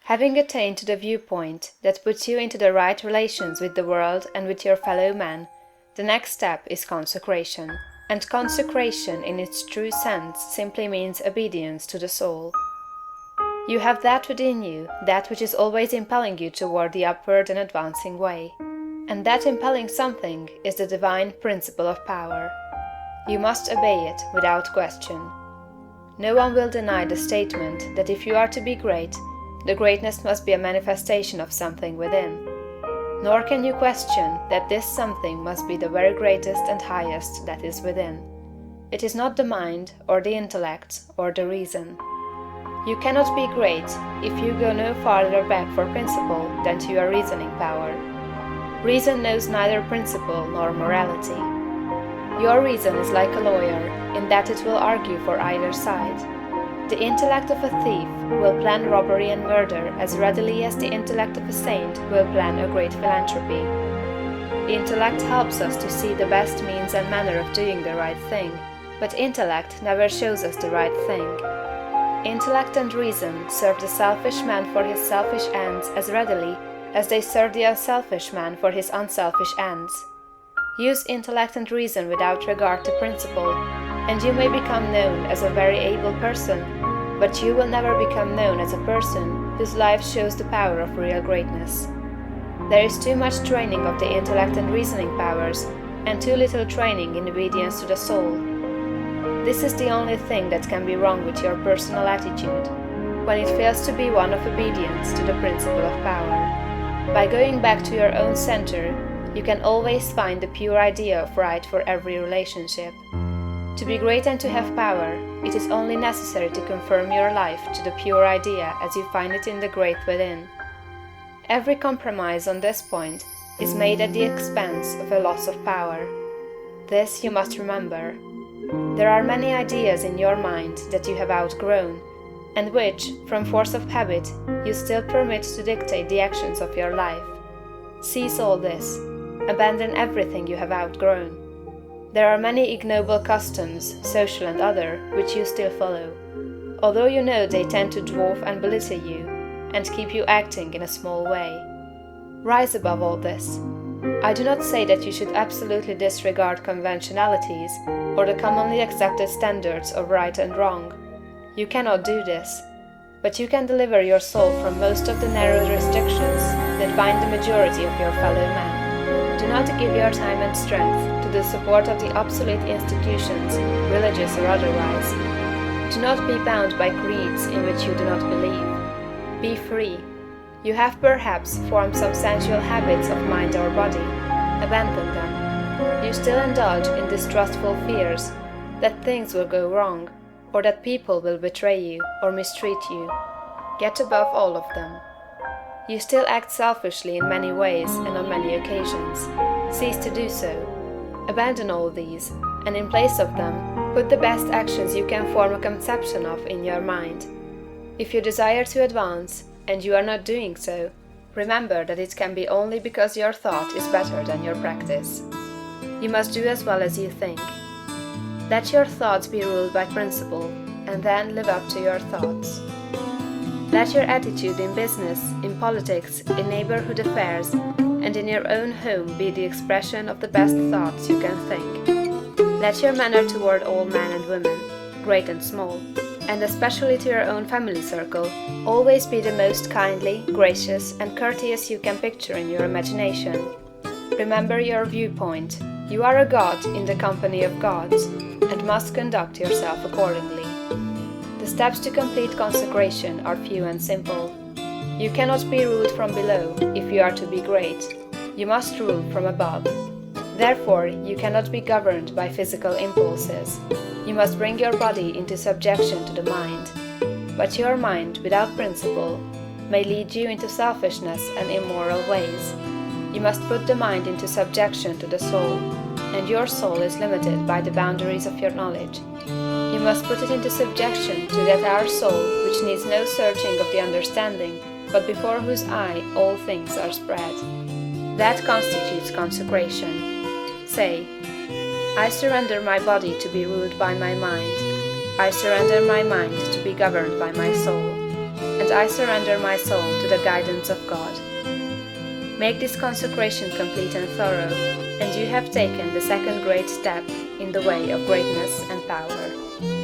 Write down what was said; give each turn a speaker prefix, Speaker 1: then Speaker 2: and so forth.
Speaker 1: Having attained to the viewpoint that puts you into the right relations with the world and with your fellow men, the next step is consecration. And consecration in its true sense simply means obedience to the soul. You have that within you, that which is always impelling you toward the upward and advancing way. And that impelling something is the divine principle of power. You must obey it without question. No one will deny the statement that if you are to be great, the greatness must be a manifestation of something within. Nor can you question that this something must be the very greatest and highest that is within. It is not the mind, or the intellect, or the reason. You cannot be great if you go no farther back for principle than to your reasoning power. Reason knows neither principle nor morality. Your reason is like a lawyer, in that it will argue for either side. The intellect of a thief will plan robbery and murder as readily as the intellect of a saint will plan a great philanthropy. Intellect helps us to see the best means and manner of doing the right thing, but intellect never shows us the right thing. Intellect and reason serve the selfish man for his selfish ends as readily as they serve the unselfish man for his unselfish ends. Use intellect and reason without regard to principle, and you may become known as a very able person, but you will never become known as a person whose life shows the power of real greatness. There is too much training of the intellect and reasoning powers, and too little training in obedience to the soul. This is the only thing that can be wrong with your personal attitude, when it fails to be one of obedience to the principle of power. By going back to your own center, you can always find the pure idea of right for every relationship. To be great and to have power, it is only necessary to conform your life to the pure idea as you find it in the great within. Every compromise on this point is made at the expense of a loss of power. This you must remember. There are many ideas in your mind that you have outgrown, and which, from force of habit, you still permit to dictate the actions of your life. Cease all this. Abandon everything you have outgrown. There are many ignoble customs, social and other, which you still follow, although you know they tend to dwarf and belittle you, and keep you acting in a small way. Rise above all this. I do not say that you should absolutely disregard conventionalities or the commonly accepted standards of right and wrong. You cannot do this, but you can deliver your soul from most of the narrow restrictions that bind the majority of your fellow men. Do not give your time and strength to the support of the obsolete institutions, religious or otherwise. Do not be bound by creeds in which you do not believe. Be free. You have perhaps formed some sensual habits of mind or body. Abandon them. You still indulge in distrustful fears that things will go wrong, or that people will betray you or mistreat you. Get above all of them. You still act selfishly in many ways and on many occasions. Cease to do so. Abandon all these, and in place of them, put the best actions you can form a conception of in your mind. If you desire to advance, and you are not doing so, remember that it can be only because your thought is better than your practice. You must do as well as you think. Let your thoughts be ruled by principle, and then live up to your thoughts. Let your attitude in business, in politics, in neighborhood affairs, and in your own home be the expression of the best thoughts you can think. Let your manner toward all men and women, great and small, and especially to your own family circle, always be the most kindly, gracious, and courteous you can picture in your imagination. Remember your viewpoint. You are a god in the company of gods, and must conduct yourself accordingly. The steps to complete consecration are few and simple. You cannot be ruled from below if you are to be great. You must rule from above. Therefore, you cannot be governed by physical impulses. You must bring your body into subjection to the mind. But your mind, without principle, may lead you into selfishness and immoral ways. You must put the mind into subjection to the soul, and your soul is limited by the boundaries of your knowledge. You must put it into subjection to that our soul which needs no searching of the understanding, but before whose eye all things are spread. That constitutes consecration. Say, I surrender my body to be ruled by my mind. I surrender my mind to be governed by my soul. And and I surrender my soul to the guidance of God. Make this consecration complete and thorough, and you have taken the second great step in the way of greatness and power.